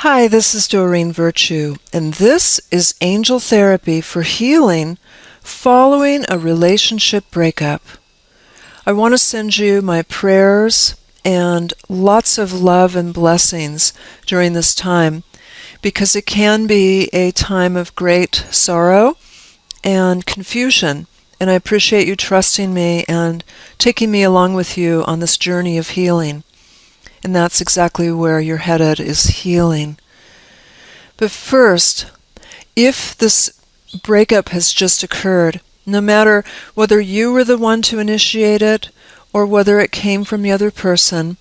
Hi, this is Doreen Virtue, and this is Angel Therapy for Healing Following a Relationship Breakup. I want to send you my prayers and lots of love and blessings during this time, because it can be a time of great sorrow and confusion, and I appreciate you trusting me and taking me along with you on this journey of healing. And that's exactly where you're headed, is healing. But first, if this breakup has just occurred, no matter whether you were the one to initiate it or whether it came from the other person,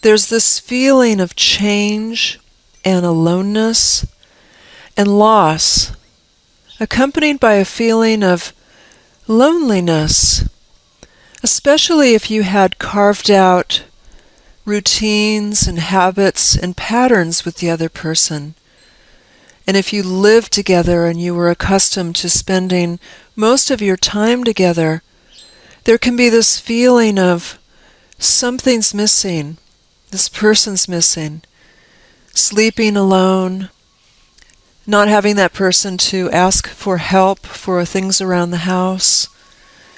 there's this feeling of change and aloneness and loss, accompanied by a feeling of loneliness, especially if you had carved out routines and habits and patterns with the other person. And if you lived together and you were accustomed to spending most of your time together, there can be this feeling of something's missing, this person's missing, sleeping alone, not having that person to ask for help for things around the house,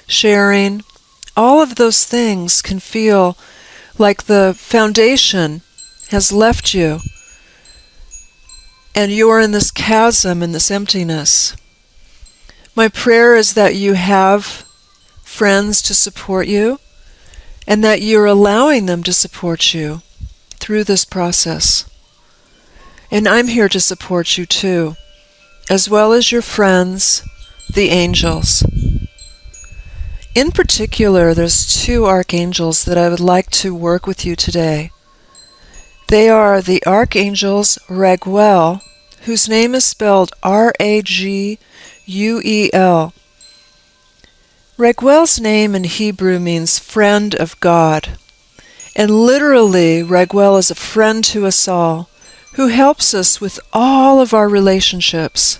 sharing. All of those things can feel like the foundation has left you, and you're in this chasm, in this emptiness. My prayer is that you have friends to support you, and that you're allowing them to support you through this process. And I'm here to support you too, as well as your friends, the angels. In particular, there's two archangels that I would like to work with you today. They are the archangels Raguel, whose name is spelled Raguel. Raguel's name in Hebrew means friend of God, and literally Raguel is a friend to us all, who helps us with all of our relationships.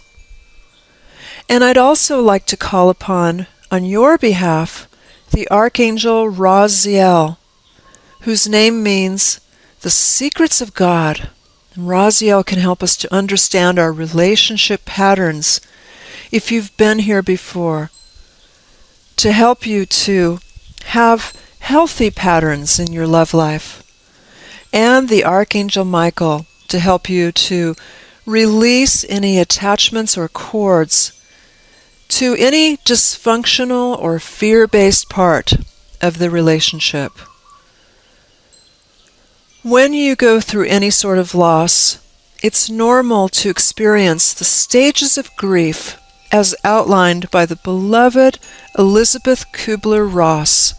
And I'd also like to call upon, on your behalf, the Archangel Raziel, whose name means the secrets of God. And Raziel can help us to understand our relationship patterns, if you've been here before, to help you to have healthy patterns in your love life. And the Archangel Michael, to help you to release any attachments or cords to any dysfunctional or fear-based part of the relationship. When you go through any sort of loss, it's normal to experience the stages of grief as outlined by the beloved Elizabeth Kubler-Ross.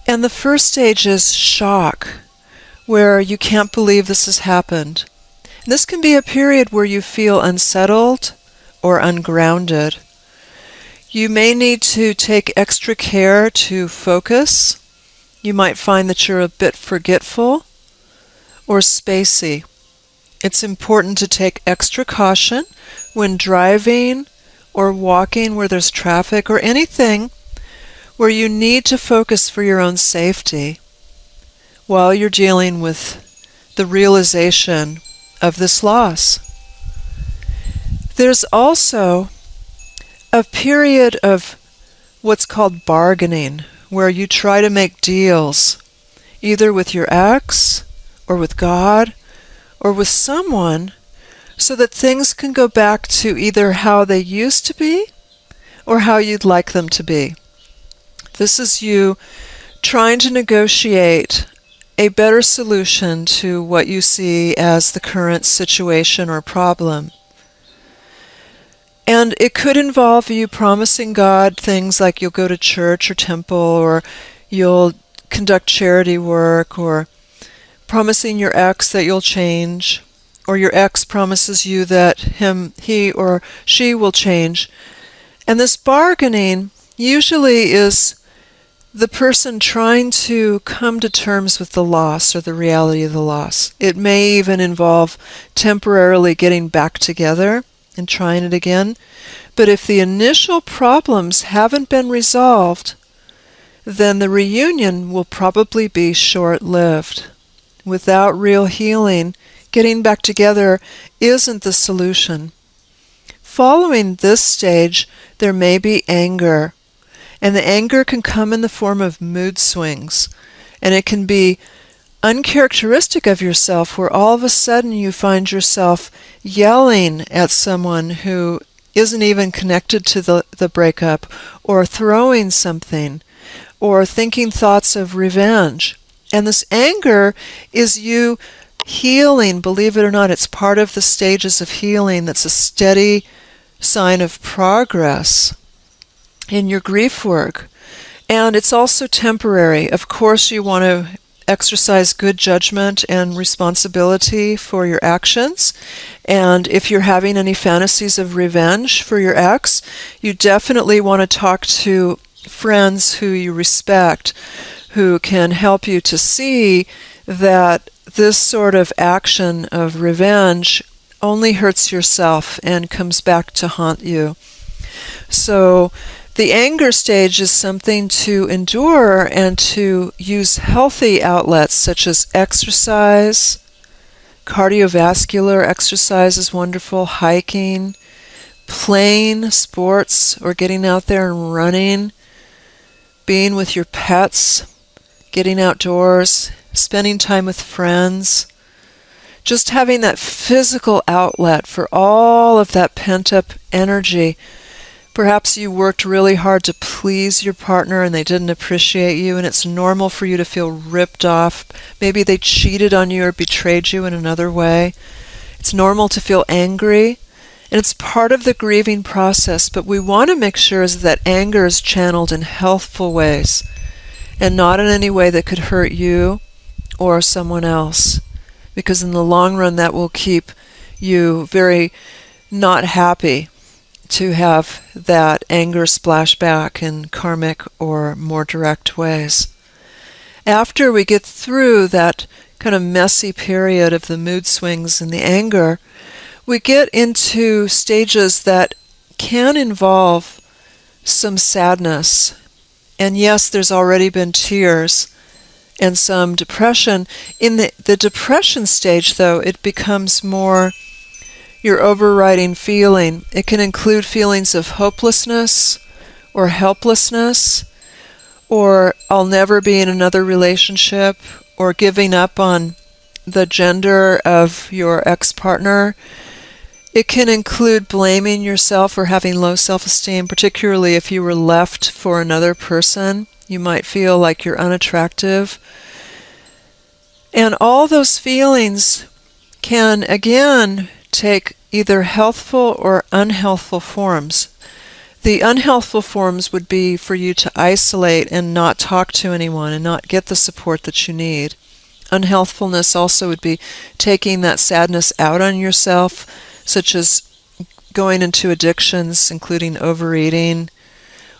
And the first stage is shock, where you can't believe this has happened. And this can be a period where you feel unsettled or ungrounded. You may need to take extra care to focus. You might find that you're a bit forgetful or spacey. It's important to take extra caution when driving or walking where there's traffic or anything where you need to focus for your own safety while you're dealing with the realization of this loss. There's also a period of what's called bargaining, where you try to make deals, either with your ex, or with God, or with someone, so that things can go back to either how they used to be, or how you'd like them to be. This is you trying to negotiate a better solution to what you see as the current situation or problem. And it could involve you promising God things like you'll go to church or temple, or you'll conduct charity work, or promising your ex that you'll change, or your ex promises you that he or she will change. And this bargaining usually is the person trying to come to terms with the loss or the reality of the loss. It may even involve temporarily getting back together and trying it again. But if the initial problems haven't been resolved, then the reunion will probably be short-lived. Without real healing, getting back together isn't the solution. Following this stage, there may be anger, and the anger can come in the form of mood swings, and it can be uncharacteristic of yourself, where all of a sudden you find yourself yelling at someone who isn't even connected to the breakup, or throwing something, or thinking thoughts of revenge. And this anger is you healing. Believe it or not, it's part of the stages of healing. That's a steady sign of progress in your grief work. And it's also temporary. Of course, you want to exercise good judgment and responsibility for your actions. And if you're having any fantasies of revenge for your ex, you definitely want to talk to friends who you respect, who can help you to see that this sort of action of revenge only hurts yourself and comes back to haunt you. So the anger stage is something to endure and to use healthy outlets such as exercise. Cardiovascular exercise is wonderful. Hiking, playing sports or getting out there and running, being with your pets, getting outdoors, spending time with friends. Just having that physical outlet for all of that pent-up energy. Perhaps you worked really hard to please your partner and they didn't appreciate you, and it's normal for you to feel ripped off. Maybe they cheated on you or betrayed you in another way. It's normal to feel angry, and it's part of the grieving process, but we want to make sure that anger is channeled in healthful ways and not in any way that could hurt you or someone else, because in the long run that will keep you very not happy to have that anger splash back in karmic or more direct ways. After we get through that kind of messy period of the mood swings and the anger, we get into stages that can involve some sadness. And yes, there's already been tears and some depression. In the depression stage, though, it becomes more your overriding feeling. It can include feelings of hopelessness or helplessness, or I'll never be in another relationship, or giving up on the gender of your ex-partner. It can include blaming yourself or having low self-esteem, particularly if you were left for another person. You might feel like you're unattractive. And all those feelings can, again, take either healthful or unhealthful forms. The unhealthful forms would be for you to isolate and not talk to anyone and not get the support that you need. Unhealthfulness also would be taking that sadness out on yourself, such as going into addictions, including overeating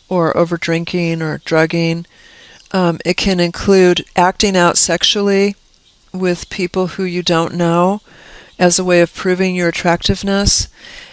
or overdrinking or drugging. It can include acting out sexually with people who you don't know as a way of proving your attractiveness.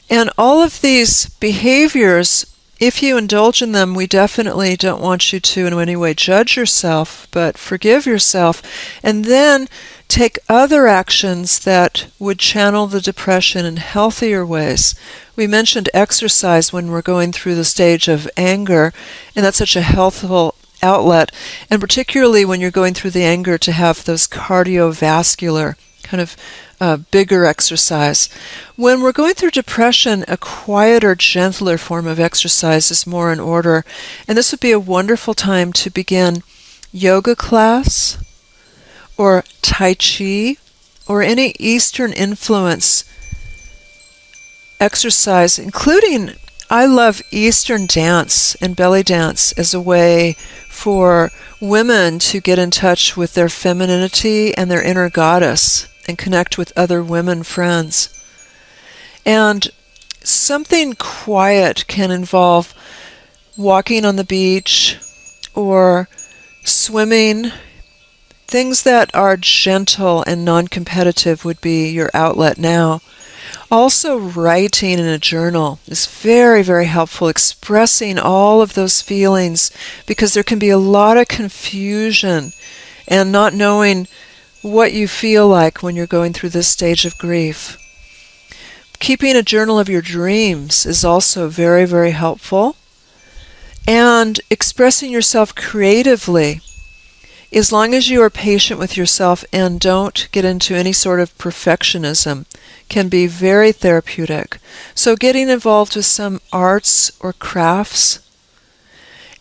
And all of these behaviors, if you indulge in them, we definitely don't want you to in any way judge yourself, but forgive yourself, and then take other actions that would channel the depression in healthier ways. We mentioned exercise when we're going through the stage of anger, and that's such a healthful outlet, and particularly when you're going through the anger, to have those cardiovascular kind of bigger exercise. When we're going through depression, a quieter, gentler form of exercise is more in order, and this would be a wonderful time to begin yoga class or Tai Chi or any Eastern influence exercise, including, I love Eastern dance and belly dance as a way for women to get in touch with their femininity and their inner goddess and connect with other women friends. And something quiet can involve walking on the beach or swimming. Things that are gentle and non-competitive would be your outlet now. Also, writing in a journal is very, very helpful, expressing all of those feelings, because there can be a lot of confusion and not knowing what you feel like when you're going through this stage of grief. Keeping a journal of your dreams is also very, very helpful. And expressing yourself creatively, as long as you are patient with yourself and don't get into any sort of perfectionism, can be very therapeutic. So getting involved with some arts or crafts,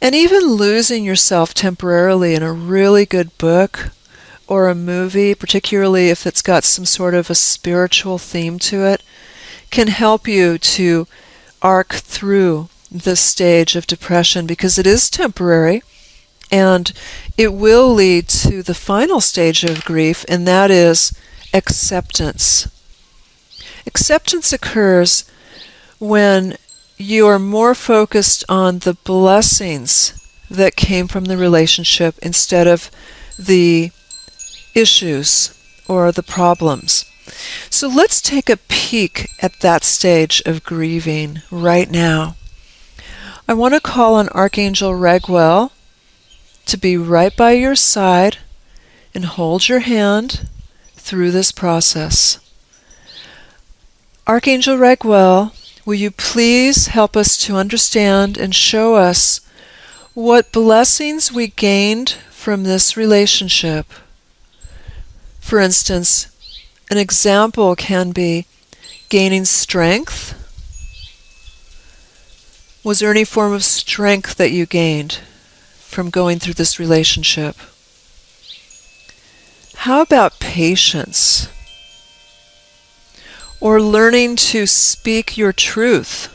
and even losing yourself temporarily in a really good book or a movie, particularly if it's got some sort of a spiritual theme to it, can help you to arc through this stage of depression, because it is temporary and it will lead to the final stage of grief, and that is acceptance. Acceptance occurs when you are more focused on the blessings that came from the relationship instead of the issues or the problems. So let's take a peek at that stage of grieving right now. I want to call on Archangel Raguel to be right by your side and hold your hand through this process. Archangel Raguel, will you please help us to understand and show us what blessings we gained from this relationship? For instance, an example can be gaining strength. Was there any form of strength that you gained from going through this relationship? How about patience? Or learning to speak your truth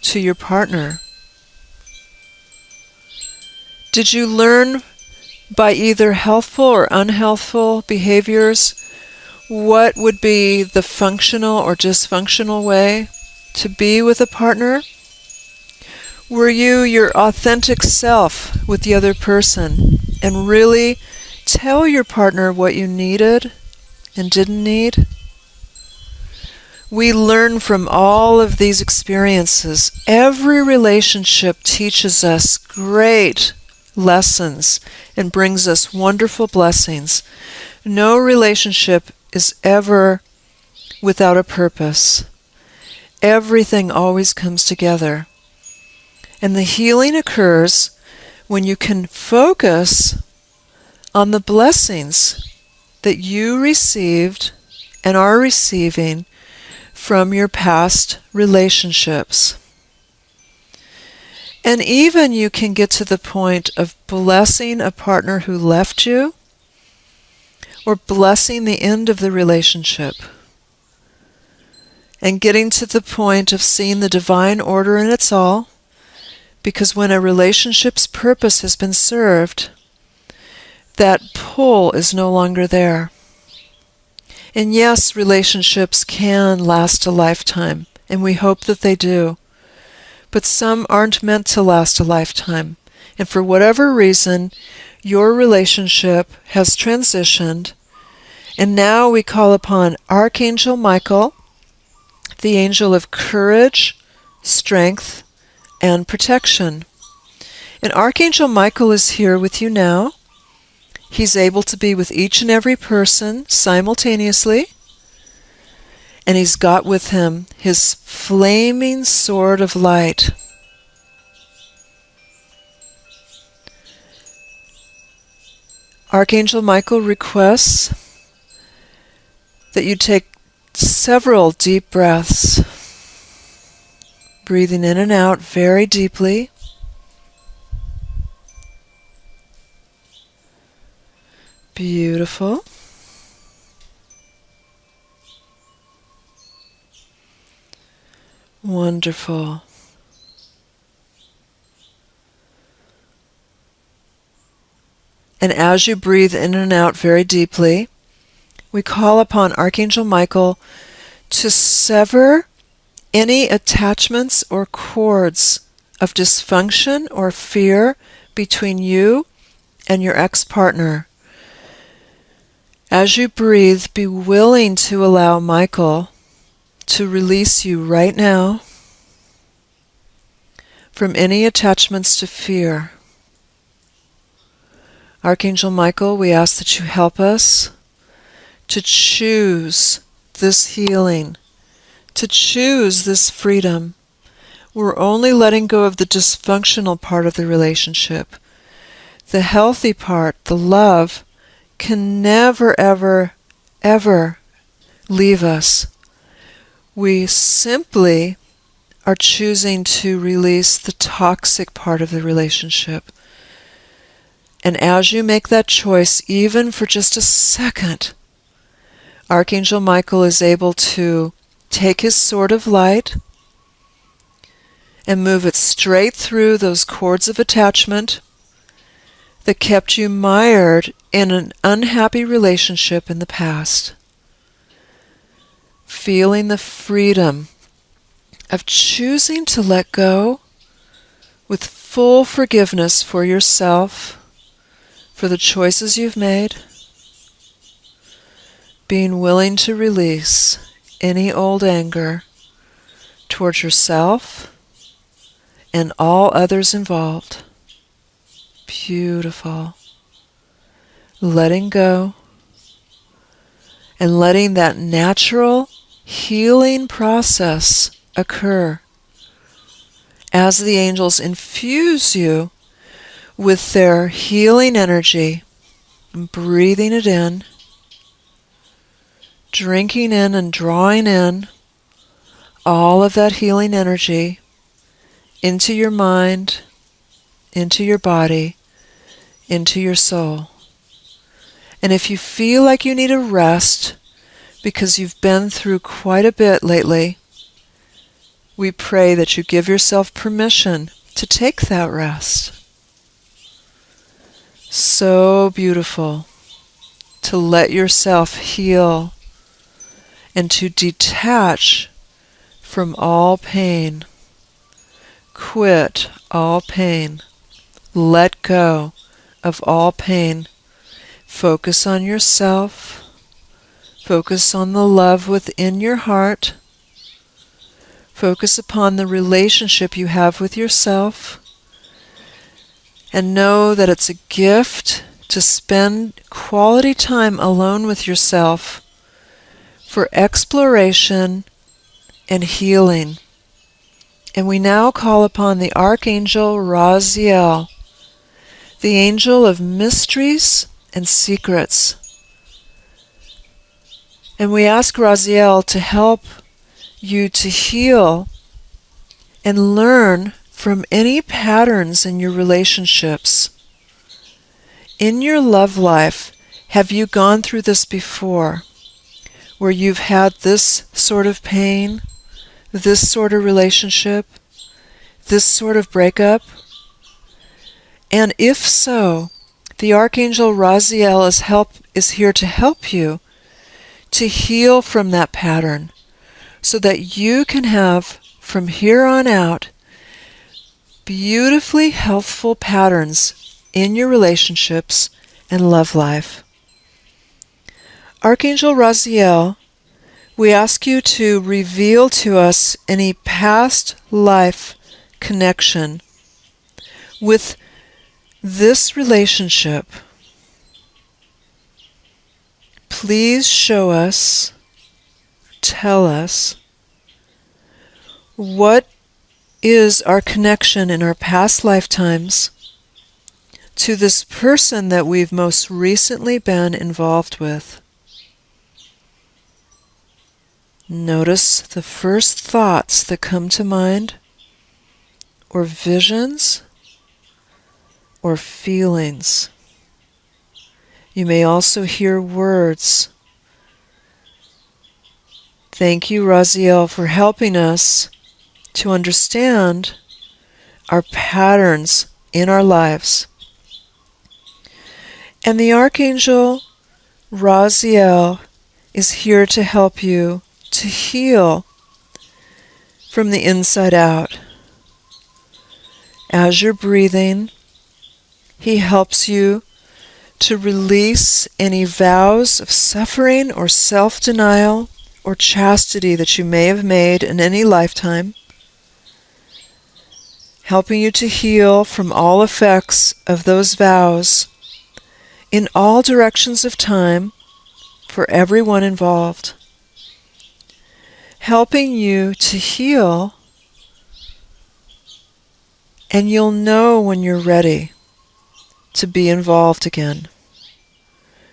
to your partner? Did you learn by either helpful or unhelpful behaviors what would be the functional or dysfunctional way to be with a partner? Were you your authentic self with the other person and really tell your partner what you needed and didn't need? We learn from all of these experiences. Every relationship teaches us great lessons and brings us wonderful blessings. No relationship is ever without a purpose. Everything always comes together. And the healing occurs when you can focus on the blessings that you received and are receiving from your past relationships. And even you can get to the point of blessing a partner who left you, or blessing the end of the relationship, and getting to the point of seeing the divine order in its all. Because when a relationship's purpose has been served, that pull is no longer there. And yes, relationships can last a lifetime, and we hope that they do. But some aren't meant to last a lifetime. And for whatever reason, your relationship has transitioned, and now we call upon Archangel Michael, the angel of courage, strength, and protection. And Archangel Michael is here with you now. He's able to be with each and every person simultaneously. And he's got with him his flaming sword of light. Archangel Michael requests that you take several deep breaths, breathing in and out very deeply. Beautiful. Wonderful. And as you breathe in and out very deeply, we call upon Archangel Michael to sever any attachments or cords of dysfunction or fear between you and your ex-partner. As you breathe, be willing to allow Michael to release you right now from any attachments to fear. Archangel Michael, we ask that you help us to choose this healing, to choose this freedom. We're only letting go of the dysfunctional part of the relationship. The healthy part, the love, can never, ever, ever leave us. We simply are choosing to release the toxic part of the relationship. And as you make that choice, even for just a second, Archangel Michael is able to take his sword of light and move it straight through those cords of attachment that kept you mired in an unhappy relationship in the past. Feeling the freedom of choosing to let go with full forgiveness for yourself, for the choices you've made, being willing to release any old anger towards yourself and all others involved. Beautiful. Letting go and letting that natural healing process occur as the angels infuse you with their healing energy, breathing it in, drinking in and drawing in all of that healing energy into your mind, into your body, into your soul. And if you feel like you need a rest because you've been through quite a bit lately, we pray that you give yourself permission to take that rest. So beautiful to let yourself heal and to detach from all pain. Quit all pain. Let go of all pain. Focus on yourself. Focus on the love within your heart. Focus upon the relationship you have with yourself. And know that it's a gift to spend quality time alone with yourself for exploration and healing. And we now call upon the Archangel Raziel, the angel of mysteries and secrets. And we ask Raziel to help you to heal and learn from any patterns in your relationships. In your love life, have you gone through this before, where you've had this sort of pain, this sort of relationship, this sort of breakup? And if so, the Archangel Raziel is here to help you to heal from that pattern so that you can have, from here on out, beautifully healthful patterns in your relationships and love life. Archangel Raziel, we ask you to reveal to us any past life connection with this relationship. Please show us, tell us, what is our connection in our past lifetimes to this person that we've most recently been involved with. Notice the first thoughts that come to mind, or visions, or feelings. You may also hear words. Thank you, Raziel, for helping us to understand our patterns in our lives. And the Archangel Raziel is here to help you to heal from the inside out. As you're breathing, he helps you to release any vows of suffering or self-denial or chastity that you may have made in any lifetime, helping you to heal from all effects of those vows in all directions of time for everyone involved, helping you to heal, and you'll know when you're ready to be involved again.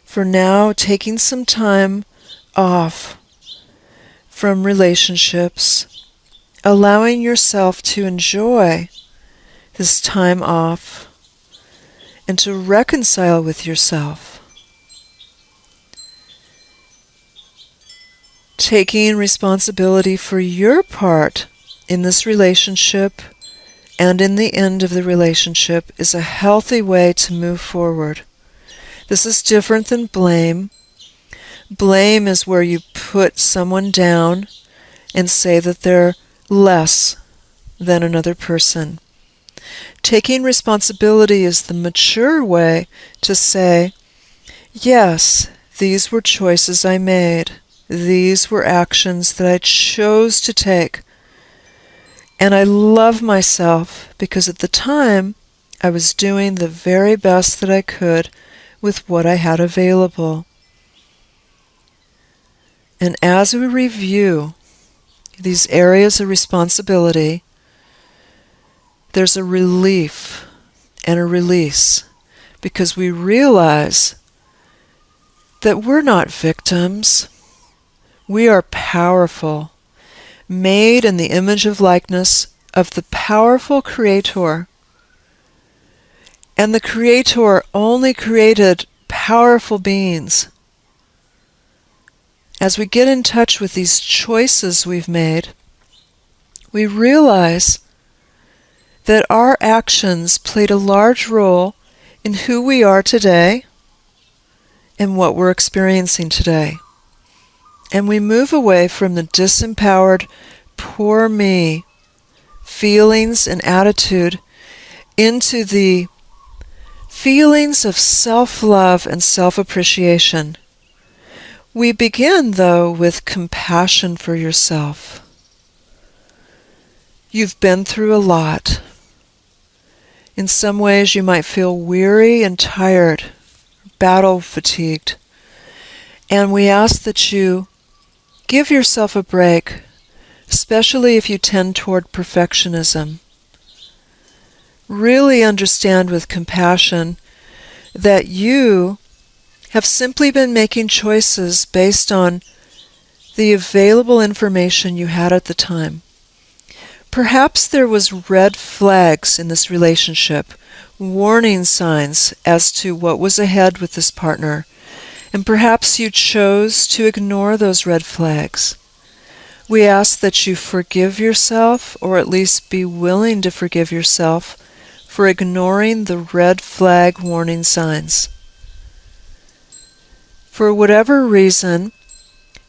For now, taking some time off from relationships, allowing yourself to enjoy this time off and to reconcile with yourself. Taking responsibility for your part in this relationship and in the end of the relationship is a healthy way to move forward. This is different than blame. Blame is where you put someone down and say that they're less than another person. Taking responsibility is the mature way to say, yes, these were choices I made. These were actions that I chose to take. And I love myself because at the time I was doing the very best that I could with what I had available. And as we review these areas of responsibility, there's a relief and a release because we realize that we're not victims. We are powerful, made in the image of likeness of the powerful Creator. And the Creator only created powerful beings. As we get in touch with these choices we've made, we realize that our actions played a large role in who we are today and what we're experiencing today. And we move away from the disempowered, poor me feelings and attitude into the feelings of self-love and self-appreciation. We begin, though, with compassion for yourself. You've been through a lot. In some ways you might feel weary and tired, battle fatigued. And we ask that you give yourself a break, especially if you tend toward perfectionism. Really understand with compassion that you have simply been making choices based on the available information you had at the time. Perhaps there was red flags in this relationship, warning signs as to what was ahead with this partner, and perhaps you chose to ignore those red flags. We ask that you forgive yourself, or at least be willing to forgive yourself, for ignoring the red flag warning signs. For whatever reason,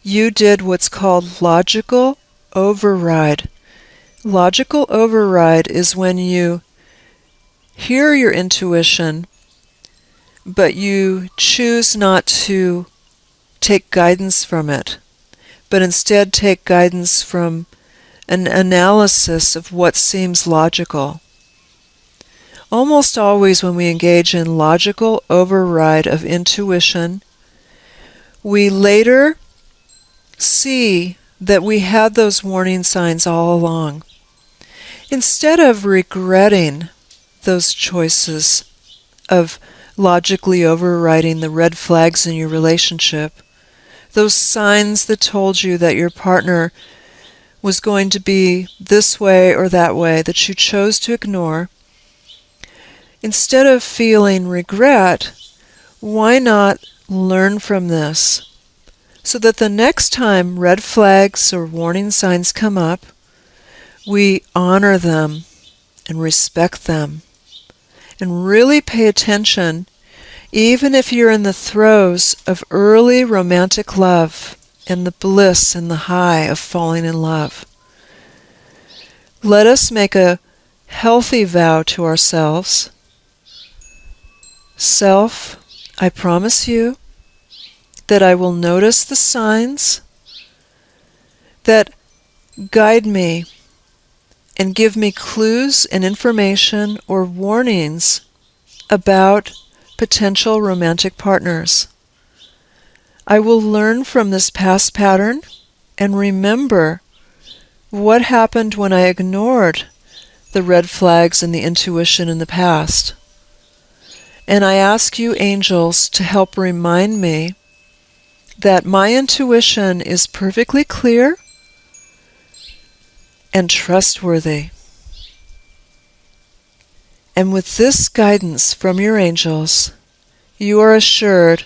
you did what's called logical override. Logical override is when you hear your intuition, but you choose not to take guidance from it, but instead take guidance from an analysis of what seems logical. Almost always when we engage in logical override of intuition, we later see that we had those warning signs all along. Instead of regretting those choices of logically overriding the red flags in your relationship, those signs that told you that your partner was going to be this way or that way that you chose to ignore, instead of feeling regret, why not learn from this so that the next time red flags or warning signs come up, we honor them and respect them and really pay attention, even if you're in the throes of early romantic love and the bliss and the high of falling in love. Let us make a healthy vow to ourselves. Self, I promise you that I will notice the signs that guide me and give me clues and information or warnings about potential romantic partners. I will learn from this past pattern and remember what happened when I ignored the red flags and the intuition in the past. And I ask you, angels, to help remind me that my intuition is perfectly clear and trustworthy. And with this guidance from your angels, you are assured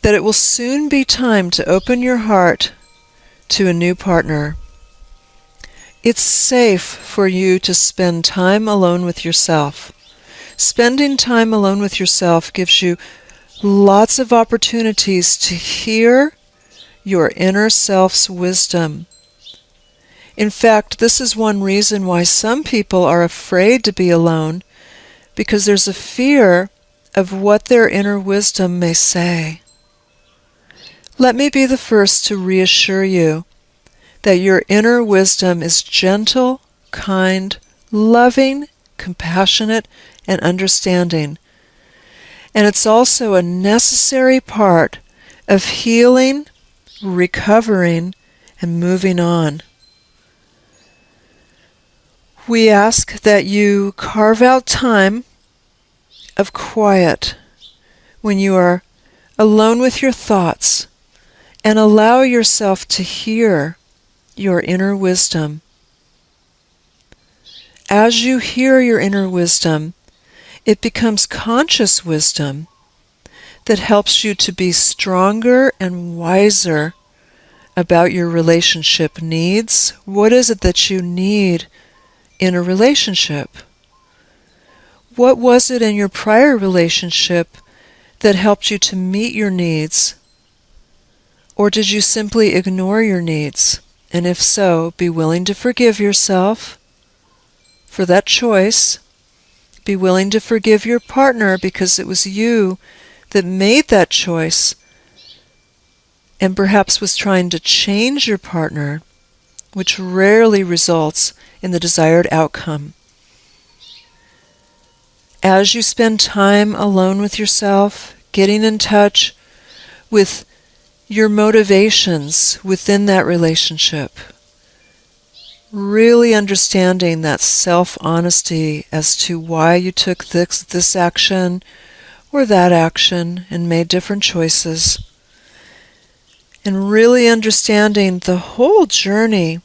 that it will soon be time to open your heart to a new partner. It's safe for you to spend time alone with yourself. Spending time alone with yourself gives you lots of opportunities to hear your inner self's wisdom. In fact, this is one reason why some people are afraid to be alone, because there's a fear of what their inner wisdom may say. Let me be the first to reassure you that your inner wisdom is gentle, kind, loving, compassionate, and understanding. And it's also a necessary part of healing, recovering, and moving on. We ask that you carve out time of quiet when you are alone with your thoughts and allow yourself to hear your inner wisdom. As you hear your inner wisdom, it becomes conscious wisdom that helps you to be stronger and wiser about your relationship needs. What is it that you need in a relationship? What was it in your prior relationship that helped you to meet your needs? Or did you simply ignore your needs? And if so, be willing to forgive yourself for that choice. Be willing to forgive your partner because it was you that made that choice and perhaps was trying to change your partner, which rarely results in the desired outcome. As you spend time alone with yourself, getting in touch with your motivations within that relationship, really understanding that self-honesty as to why you took this action or that action and made different choices, and really understanding the whole journey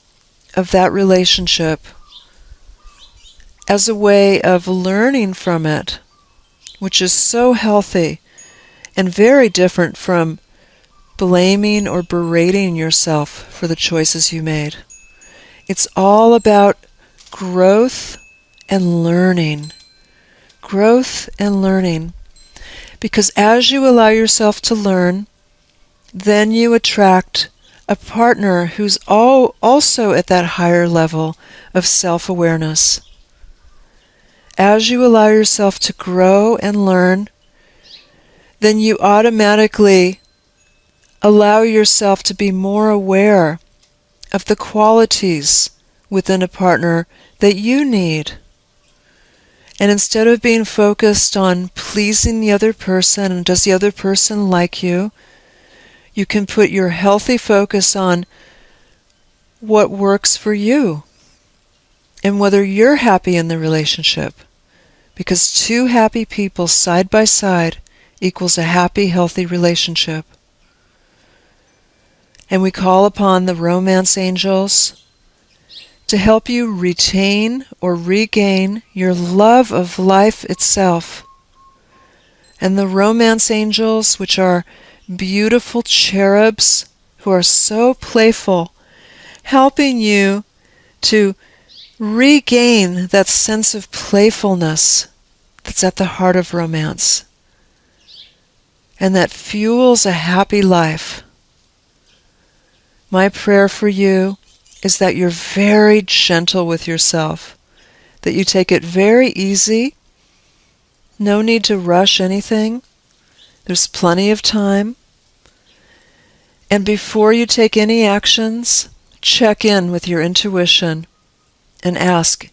of that relationship as a way of learning from it, which is so healthy and very different from blaming or berating yourself for the choices you made. It's all about growth and learning. Growth and learning. Because as you allow yourself to learn, then you attract a partner who's also at that higher level of self-awareness. As you allow yourself to grow and learn, then you automatically allow yourself to be more aware of the qualities within a partner that you need. And instead of being focused on pleasing the other person and does the other person like you, you can put your healthy focus on what works for you and whether you're happy in the relationship. Because two happy people side by side equals a happy, healthy relationship. And we call upon the romance angels to help you retain or regain your love of life itself. And the romance angels, which are beautiful cherubs who are so playful, helping you to regain that sense of playfulness that's at the heart of romance and that fuels a happy life. My prayer for you is that you're very gentle with yourself, that you take it very easy. No need to rush anything. There's plenty of time. And before you take any actions, check in with your intuition and ask,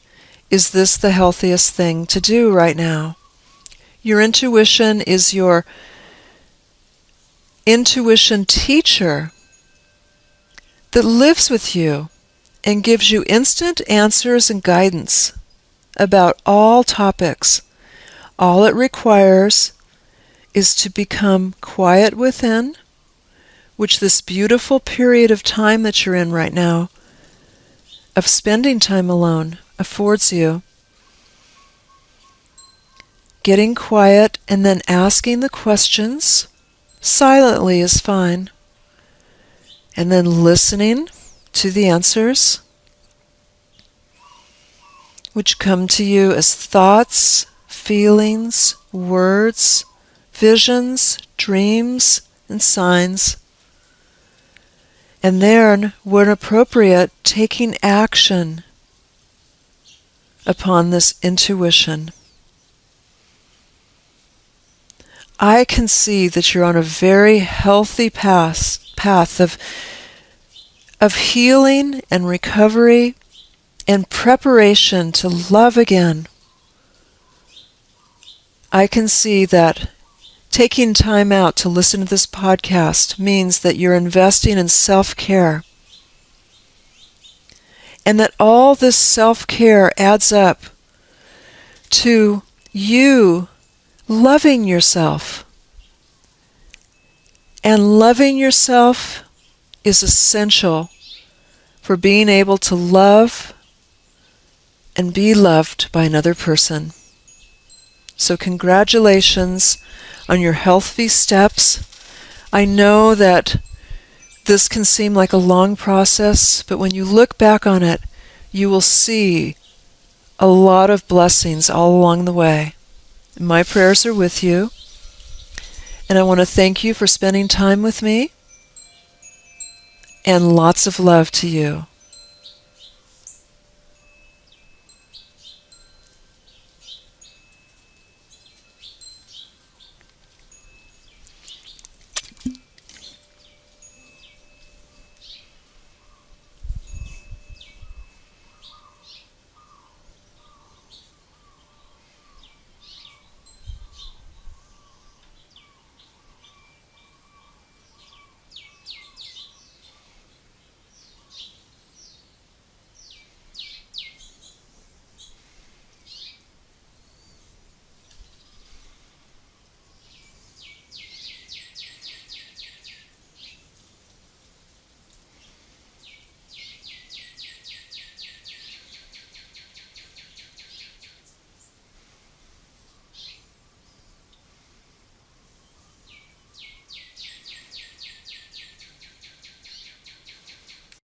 is this the healthiest thing to do right now? Your intuition is your intuition teacher that lives with you and gives you instant answers and guidance about all topics. All it requires is to become quiet within, which this beautiful period of time that you're in right now, of spending time alone, affords you. Getting quiet and then asking the questions silently is fine. And then listening to the answers, which come to you as thoughts, feelings, words, visions, dreams, and signs. And then, when appropriate, taking action upon this intuition. I can see that you're on a very healthy path of healing and recovery and preparation to love again. I can see that taking time out to listen to this podcast means that you're investing in self-care, and that all this self-care adds up to you loving yourself. And loving yourself is essential for being able to love and be loved by another person. So congratulations on your healthy steps. I know that this can seem like a long process, but when you look back on it, you will see a lot of blessings all along the way. My prayers are with you, and I want to thank you for spending time with me, and lots of love to you.